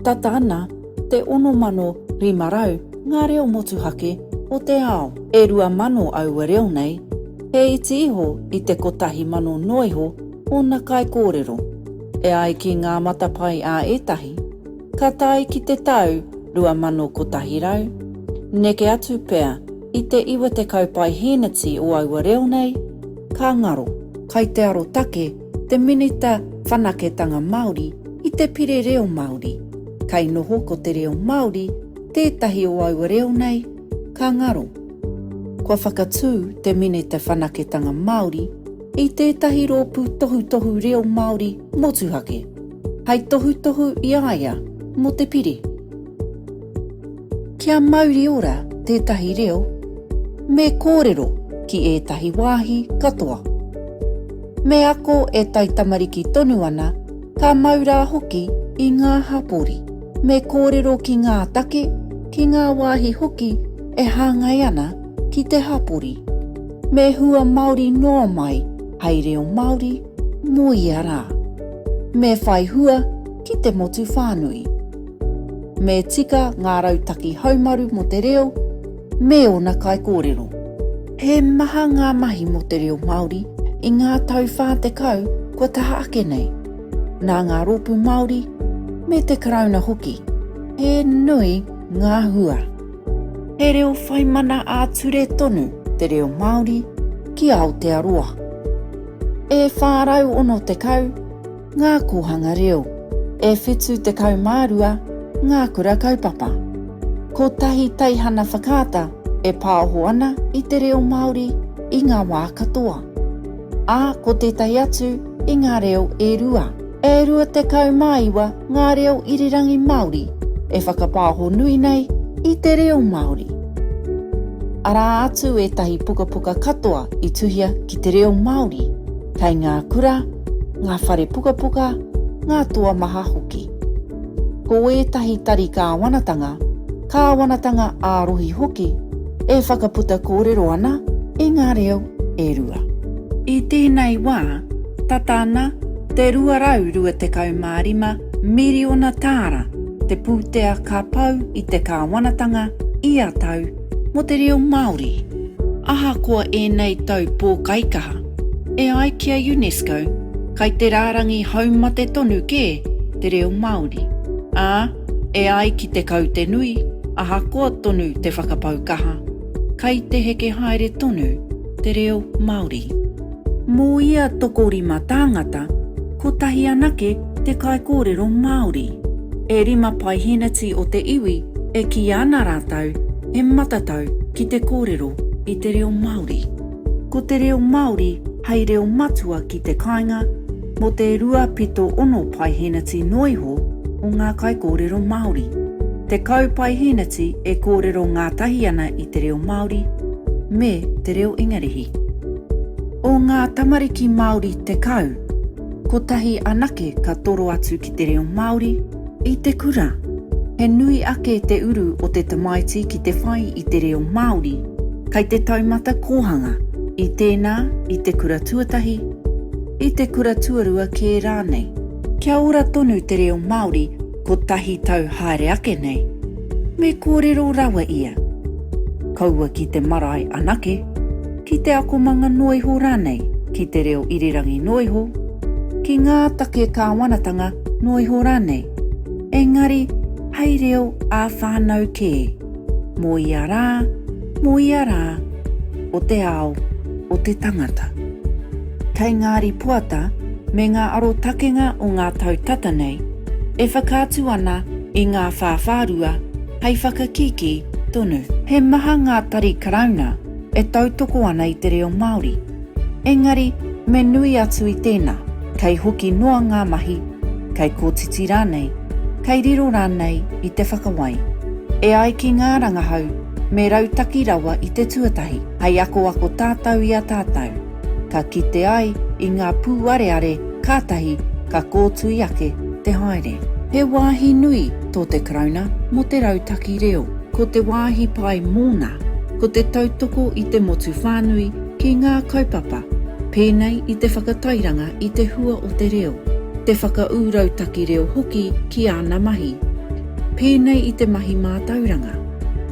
tata ana te 6,500 ngā reo motuhake o te ao. E 2,000 au reo nei, he iti iho i te 1,000 noiho o na kai kōrero. E ai ki ngā matapai a etahi, ka tai ki te tau 2,100. Neke atu pea i te iwa te kaupai henati o au reo nei, ka ngaro, kai te aro take te minita whanaketanga Māori i te pire reo Māori. Kai noho ko te reo Māori, tētahi o au reo nei, ka ngaro. Kua whakatū te minita whanaketanga Māori i tētahi rōpū tohu reo Māori motuhake. Hei tohu i aia mo te pire. Kia Mauriora tētahi reo, me kōrero ki ētahi wāhi katoa. Me ako e tai tamariki tonu ana, ka maura hoki i ngā hapori. Me kōrero ki ngā take, ki ngā wāhi hoki e hāngai ana ki te hapori. Me hua Māori noa mai, hei reo Māori, Mauriora. Me whai hua ki te motu whānui. Me tika ngā rautaki haumaru mo te reo, me ona kai kōrero. He maha ngā mahi mo te reo Māori i ngā tau whātekau kua taha ake nei. Nā ngā rōpū Māori, me te karauna hoki, he nui ngā hua. He reo whaimana āture tonu te reo Māori ki Aotearoa. E whārau ono te kau, ngā kohanga reo. E whetū te kau mārua, ngā kura kaupapa. Ko tahi teihana whakata e pāho ana i te reo Māori i ngā wā katoa. Ā, ko tētahi atu i ngā reo e rua. E rua te kau māiwa ngā reo irirangi Māori e whakapāho nui nei i te reo Māori. Ara atu e tahi pukapuka katoa i tuhia ki te reo Māori, kei ngā kura, ngā whare pukapuka, ngā toa maha hoki. Ko ētahi tari kāwanatanga ārohi hoki, e whakaputa kōrero ana i ngā reo e rua. I tēnei wā, tatana te 225 miriona tāra te pūtea ka pau i te kāwanatanga i a tau mo te reo Māori. Aha koa ēnei tau pōkaikaha, e ai kia UNESCO, kai te rārangi haumate tonu ke te reo Māori. Ā, e ai ki te kau te nui, aha koa tonu te whakapaukaha, kai te heke haere tonu te reo Māori. Mō ia tokorima tāngata, ko tahi anake te kai kōrero Māori. E rima pai henati o te iwi e ki ana rātau e matatau ki te kōrero i te reo Māori. Ko te reo Māori hei reo matua ki te kāinga mo te 2.1 pai henati noiho o ngā kai kōrero Māori. Te kau pai henati e kōrero ngā tahi ana i te reo Māori me te reo Ingarihi. O ngā tamariki Māori te kau, ko tahi anake ka toro atu ki te reo Māori i te kura. He nui ake te uru o te tamaiti ki te whai i te reo Māori, kai te taumata kōhanga i tēnā i te kura tuatahi, i te kura tuarua kē rānei. Kia ora tonu te reo Māori ko tahi tau haere ake nei, me kōrero rawa ia. Kaua ki te marae anake, ki te akomanga noiho rānei, ki te reo irirangi noiho, ki ngā take kāwanatanga noiho rānei. Engari, hei reo a whānau kē. Mauriora, o te ao, o te tangata. Kei ngāri puata, me ngā aro takenga o ngā tautata nei, e whakātu ana i ngā whāwhārua, hei whakakiki tonu. He maha ngā tari karauna, e tautoko ana i te reo Māori. Engari, me nui atu i tēnā, kei hoki noa ngā mahi, kei kōtiti rānei, kei riro rānei i te whakawai. E ai ki ngā rangahau, me rautaki rawa i te tuatahi, hei ako tātau i a tātau. Ka kite ai i ngā pūareare kātahi, ka kōtu i ake te haere. He wāhi nui tō te karauna mo te rautaki reo, ko te wāhi pai mōna, ko te tautoko i te motu whānui ki ngā kaupapa, pēnei i te whakatairanga i te hua o te reo, te whakaūrautaki reo hoki ki āna mahi. Pēnei I te mahi mātauranga,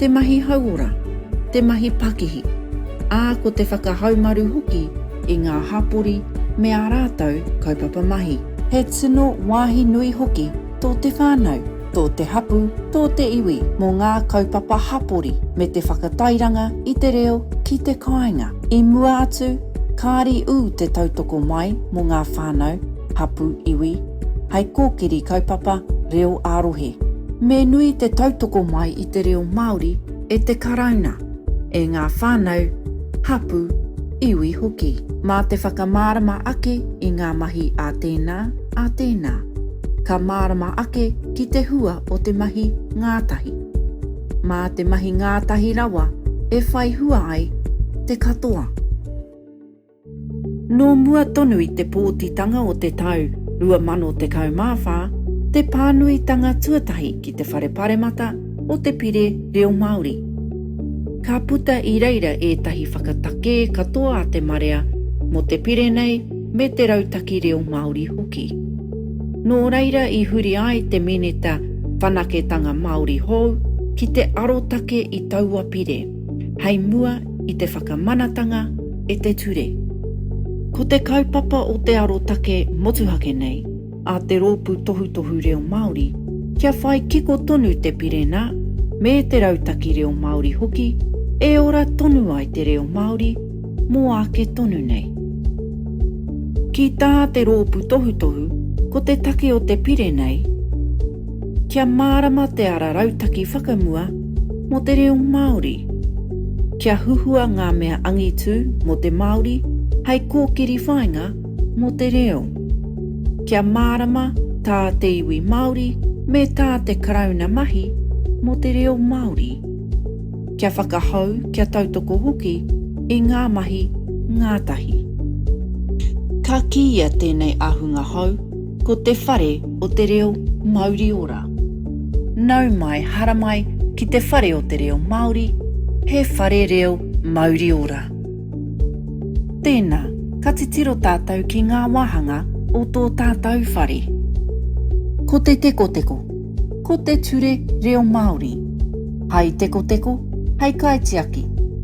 te mahi hauora, te mahi pakihi. Ko te whakahaumaru hoki I ngā hapori me ā rātou kaupapa mahi. He tino wāhi nui hoki tō te whānau, tō te hapū, tō te iwi, mō ngā kaupapa hapori me te whakatairanga I te reo ki te kāinga. I mua atu, kāri te tautoko mai mō ngā whānau, hapū iwi, hei kōkiri kaupapa reo ārohe. Me nui te tautoko mai I te reo Māori e te karauna, e ngā whānau, hapū, iwi hoki. Mā te whakamārama ake I ngā mahi a tēnā. Ka mārama ake ki te hua o te mahi ngātahi. Mā te mahi ngātahi rawa e whai hua ai te katoa. Nō mua tonu I te pōtitanga o te tau 2014, te pānuitanga tuatahi ki te whare paremata o te pire Reo Māori. Ka puta I reira ētahi whakatake katoa a te marea mo te pire nei me te rautaki Reo Māori hoki. Nō reira I huri ai te meneta whanaketanga Māori hou ki te arotake I taua pire, hei mua I te whakamanatanga e te ture. Ko te kaupapa o te arotake motuhake nei, a te rōpū tohu Reo Māori, kia whai kiko tonu te pirena me te rautaki Reo Māori hoki, e ora tonu ai te Reo Māori mō ake tonu nei. Ki tā te rōpū tohu, ko te take o te pire nei, kia mārama te ara rautaki whakamua mo te Reo Māori. Kia huhua ngā mea angitu mo te Māori, hei kōkiri whainga mo te reo. Kia mārama tā te iwi Māori me tā te karauna mahi mo te Reo Māori. Kia whakahau kia tautoko hoki I ngā mahi ngātahi. Ka kia tēnei ahunga hau ko te whare o te reo Mauriora. Nau mai hara mai ki te whare o te reo Māori, he whare reo Mauriora. Tēnā, ka titiro tātou ki ngā wahanga o tō tātou whare. Ko te teko, ko te ture Reo Māori. Hei teko, hei kaitiaki,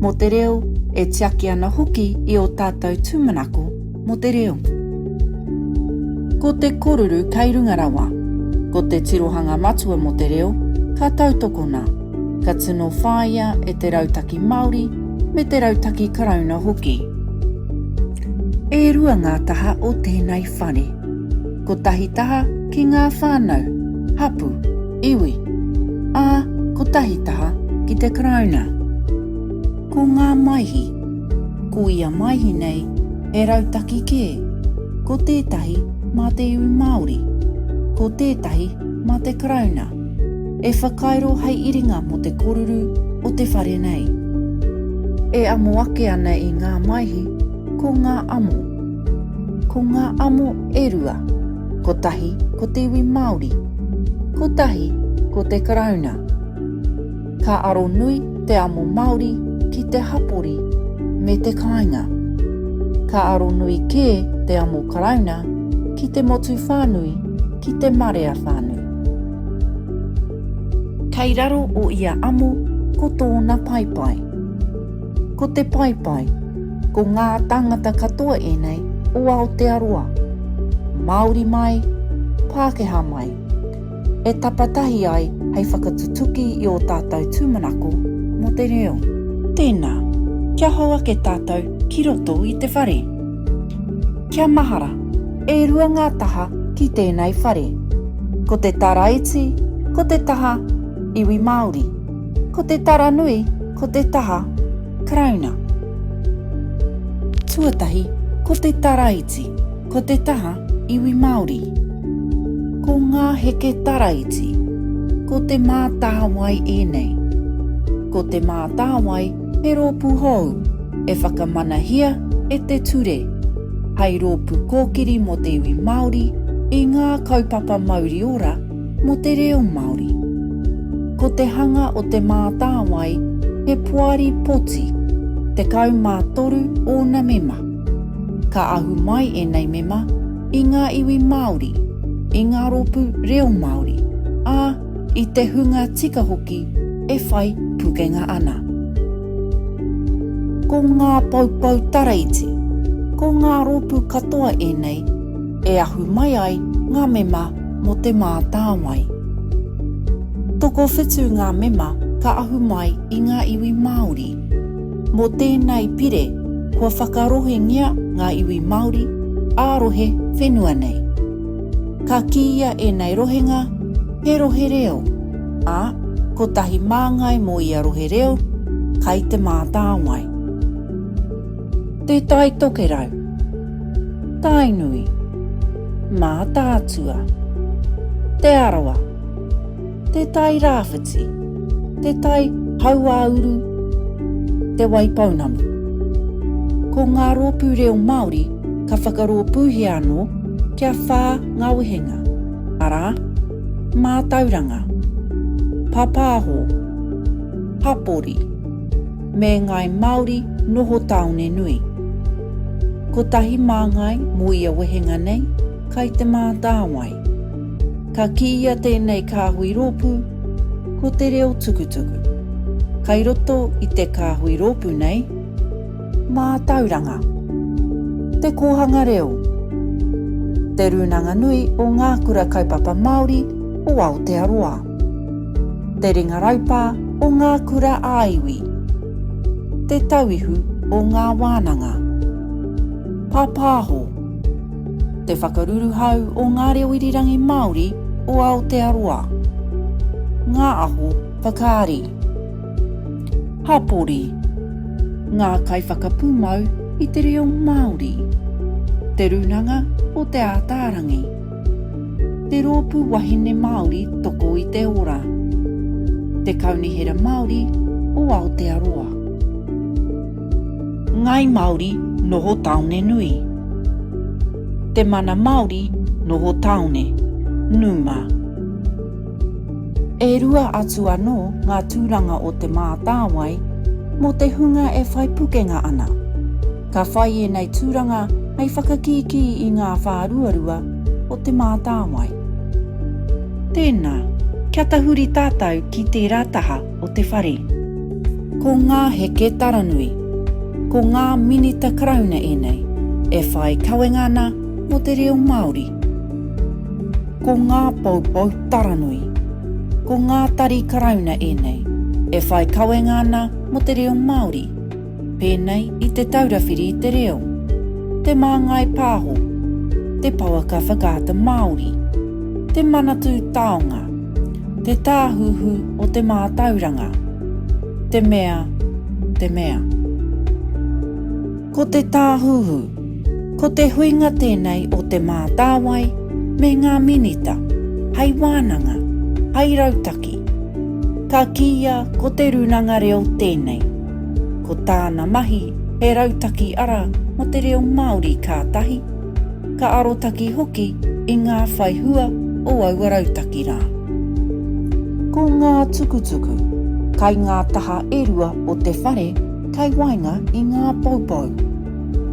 mo te reo e tiaki ana hoki I o tātou tūmanako mo te reo. Ko te koruru kei rungarawa, ko te tirohanga matua mo te reo, ka tautoko nā, ka tino whāia e te rautaki Māori me te rautaki karauna hoki. E rua ngā taha o tēnei whare. Ko tahi taha ki ngā whānau, hapū, iwi. Ko tahi taha ki te karauna. Ko ngā maihi, ko ia maihi nei e rautaki kē. Ko tētahi mā te iwi Māori. Ko tētahi mā te karauna. E whakairo hei iringa mo te koruru o te whare nei. E amo ake ana I ngā maihi, ko ngā amo. Ko ngā amo e rua, ko tahi ko te iwi Māori, ko tahi ko te karauna. Ka aro nui te amo Māori ki te hapori me te kāinga. Ka aro nui kē te amo karauna ki te motu whānui ki te marea whānui. Kei raro o ia amo ko tōna paipai. Ko te paipai, ko ngā tangata katoa nei o Aotearoa, Māori mai, Pākehā mai. E tapatahi ai hei whakatutuki I o tātou tūmanako mo te reo. Tēnā, kia hau ake tātou ki roto I te whare. Kia mahara, e rua ngā taha ki tēnei whare. Ko te taraiti, ko te taha iwi Māori. Ko te taranui, ko te taha karauna. Tuatahi, ko te taraiti, ko te taha iwi Māori. Ko ngā heke taraiti, ko te mātāwai nei. Ko te mātāwai he rōpū hou, e whakamanahia e te ture. Hei rōpū kōkiri mo te iwi Māori I ngā kaupapa Mauriora mo te reo Māori. Ko te hanga o te mātāwai he puari poti, te kaumātoru o na mema. Ka ahu mai nei mema I ngā iwi Māori, I ngā rōpū Reo Māori, i te hunga tika hoki e whai pukenga ana. Ko ngā paupau taraiti, ko ngā rōpū katoa e nei, e ahu mai ai ngā mema mo te mātāwai. Toko whitu ngā mema ka ahu mai i ngā iwi Māori. Mo tēnei pire, kua whakarohengia ngā iwi Māori ārohe whenua nei. Ka kia e nei rohenga, he rohe reo, ā, ko tahi māngai mo ia rohe reo, kai te mātāwai. Te tai toke rau, tai nui, mā tātua, te arawa, te tai rāwhiti, te tai hauauru, te waipaunamu. Ko ngā rōpū reo Māori ka whakarōpūhi anō kia whā ngā wehenga, ara, mātauranga, papāho, hapori, me ngai Māori noho taone nui. Ko tahi māngai mo ia wehenga nei, kai te mātāwai. Ka kia tēnei kāhui rōpū, ko te reo tukutuku. Kai roto i te kāhui rōpū nei, mātauranga, te kohanga reo, te runanga nui o ngā kura kaupapa Māori o Aotearoa, te ringa raupā o ngā kura āiwi, te tauihu o ngā wānanga, papāho, te whakaruruhau o ngā reo irirangi Māori o Aotearoa, ngā aho whakaari, hapori, ngā kai whakapūmau i te reo Māori, te runanga o te ātārangi, te rōpū wahine Māori toko i te ora, te kaunihera Māori o Aotearoa. Ngai Māori noho taone nui, te mana Māori noho taone, numa. E rua atu anō ngā tūranga o te mātāwai mo te hunga e whai pukenga ana. Ka whai e nei tūranga hei whakakiki i ngā whāruarua o te mātāwai. Tēnā, kia tahuri tātou ki te rātaha o te whare. Ko ngā heke taranui, ko ngā minita karauna e nei, e whai kawenga ana mo te reo Māori. Ko ngā paupau taranui, ko ngā tari karauna e nei, e whai kawenga ana mo te reo Māori. Pēnei i te taurawhiri i te reo, te māngai pāho, te pauaka whakaata Māori, te manatū taonga, te tāhuhu o te mātauranga, te mea, te mea. Ko te tāhuhu, ko te huinga tēnei o te mātāwai me ngā minita, hei wānanga, hei rautaki. Ka kia ko te runanga reo tēnei, ko tāna mahi he rautaki ara mo te reo Māori kātahi, ka arotaki hoki i ngā whaihua o aua rautaki rā. Ko ngā tukutuku, kai ngā taha erua o te whare, kai wainga i ngā paupau.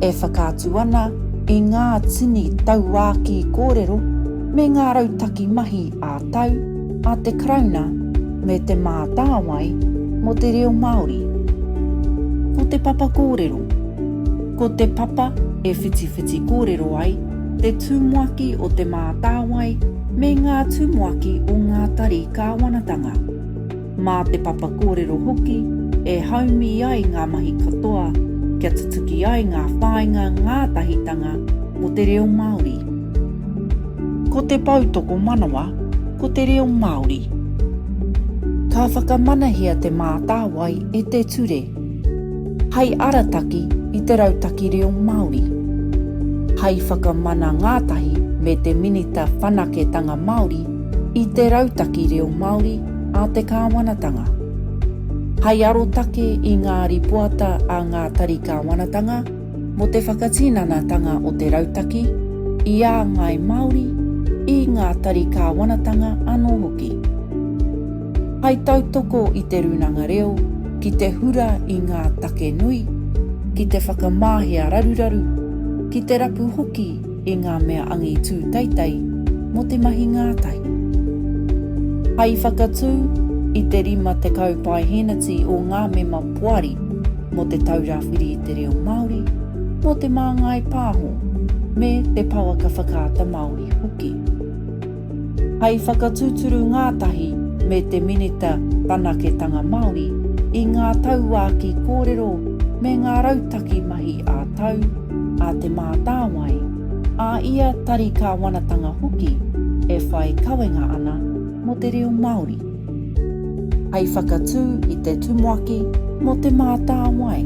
E whakātu ana i ngā tini tauāki kōrero me ngā rautaki mahi a tau, a te krauna me te mātāwai mo te reo Māori. Ko te papa kōrero, ko te papa e whiti kōrero ai, te tūmuaki o te mātāwai me ngā tūmuaki o ngā tari kāwanatanga. Mā te papa kōrero hoki e haumi ai ngā mahi katoa, kia tutuki ai ngā whāinga ngā tahitanga mo te reo Māori. Ko te pautoko manawa, ko te reo Māori. Ka whakamanahia te mātāwai e te ture. Hei arataki i te rautaki reo Māori. Hei whakamana ngātahi me te minita whanaketanga Māori i te rautaki reo Māori a te kāwanatanga. Hei arotake i ngā ripuata a ngā tari kāwanatanga mo te whakatinanatanga o te rautaki i a ngai Māori i ngā tari kāwanatanga anō hoki. Hei tautoko i te runanga reo ki te hura i ngā take nui, ki te whakamāhea raruraru, ki te rapu hoki i ngā mea angi tū teitei mo te mahi ngātahi. Hei whakatū i te 50 paehenati o ngā mema puari mo te taurāwhiri i te reo Māori, mo te māngai pāho, me te pauaka whakaata Māori hoki. Hei whakatūturu ngātahi me te minita panaketanga Māori i ngā tauāki kōrero me ngā rautaki mahi a tau, a te mātāwai, a ia tari ka wanatanga hoki e whai kawenga ana mo te reo Māori. Hei whakatū i te tumuaki mo te mātāwai.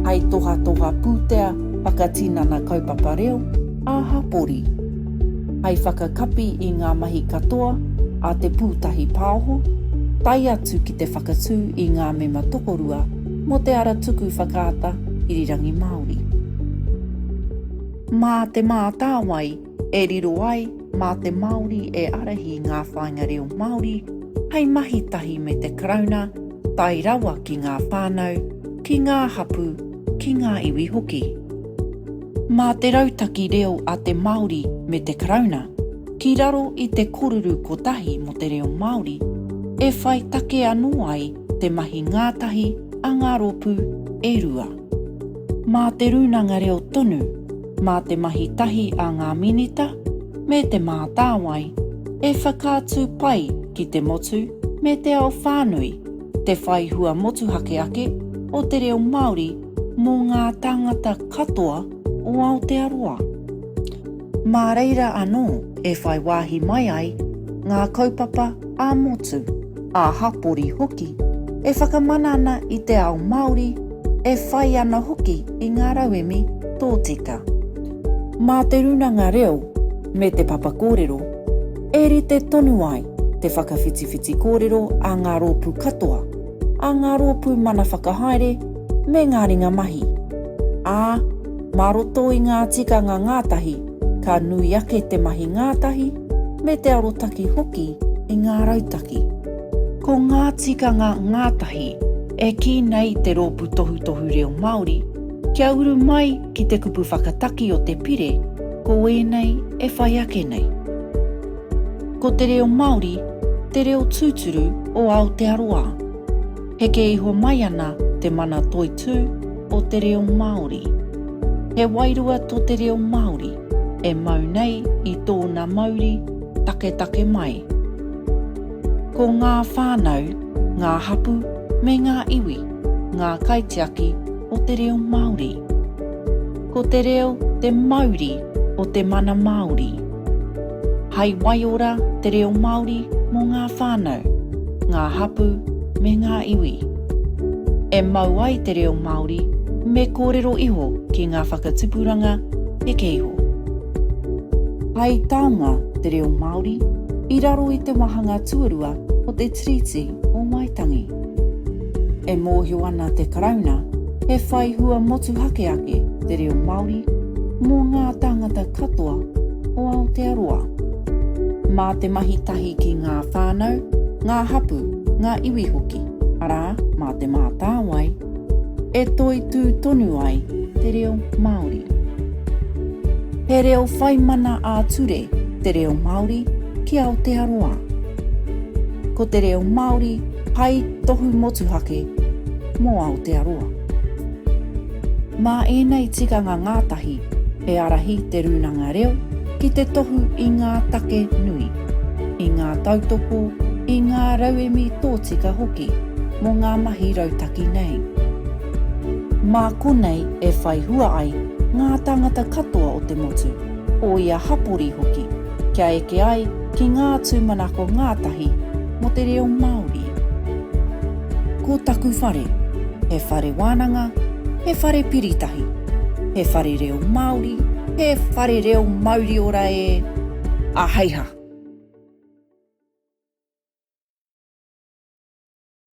Hei toha pūtea whakatinana kaupapa reo a hapori. Hei whakakapi i ngā mahi katoa a te pūtahi pāho, tai atu ki te whakatū i ngā mema tokorua mo te ara tuku whakaata irirangi Māori. Mā te mātāwai e riro ai mā te Māori e arahi ngā whainga reo Māori hei mahi tahi me te karauna, tai rawa ki ngā whānau, ki ngā hapū, ki ngā iwi hoki. Mā te rautaki reo a te Māori me te karauna, ki raro i te koruru kotahi mo te reo Māori, e whai take anō ai te mahi ngātahi a ngā rōpū e rua. Mā te runanga reo tonu, mā te mahi tahi a ngā minita, me te mātāwai, e whakātū pai ki te motu me te ao whānui, te whai hua motu hake ake o te reo Māori mō ngā tangata katoa o Aotearoa. Mā reira anō e whai wāhi mai ai ngā kaupapa a motu, a hapori hoki, e whakamana ana i te ao Māori, e whai ana hoki i ngā rauemi tōtika. Mā te runanga reo me te papa kōrero, e rite tonu ai te whakawhitiwhiti kōrero a ngā rōpū katoa, a ngā rōpū mana whakahaere me ngā ringa mahi. Ā, mā roto i ngā tikanga ngātahi, ka nui ake te mahi ngātahi me te arotaki hoki i ngā rautaki. Ko ngā tikanga ngātahi e ki nei te rōpū tohu reo Māori, kia uru mai ki te kupu whakataki o te pire, ko enei e whai ake nei. Ko te reo Māori, te reo tūturu o Aotearoa. Heke iho mai ana te mana toitū o te reo Māori. He wairua tō te reo Māori, e mau nei i tōna mauri take mai. Ko ngā whānau, ngā hapū, me ngā iwi, ngā kaitiaki o te reo Māori. Ko te reo te mauri o te mana Māori. Hei waiora te reo Māori mō ngā whānau, ngā hapū me ngā iwi. E mau ai te reo Māori me kōrero iho ki ngā whakatupuranga heke iho. Hei taonga te reo Māori i raro i te wahanga tuarua o te tiriti o Waitangi. E mōhio ana te karauna, e whai hua motu hake ake te reo Māori mō ngā tangata katoa o Aotearoa. Mā te mahi tahi ki ngā whānau, ngā hapū, ngā iwi hoki, arā mā te mātāwai, e toi tū tonu ai te reo Māori. He reo whai mana a ture te reo Māori ki Aotearoa. Ko te reo Māori hai tohu motuhake mō Aotearoa. Mā enei tikanga ngātahi e arahi te runanga reo ki te tohu i ngā take nui, i ngā tautoko, i ngā rauemi tōtika hoki mō ngā mahi rautaki nei. Mā konei e whai hua ai ngā tangata katoa o te motu, o ia hapori hoki, kia eke ai ki ngā tūmanako ngātahi mo te reo Māori. Ko taku whare, he whare wānanga, he whare piritahi, he whare reo Māori, he whare reo Mauriora e aheiha.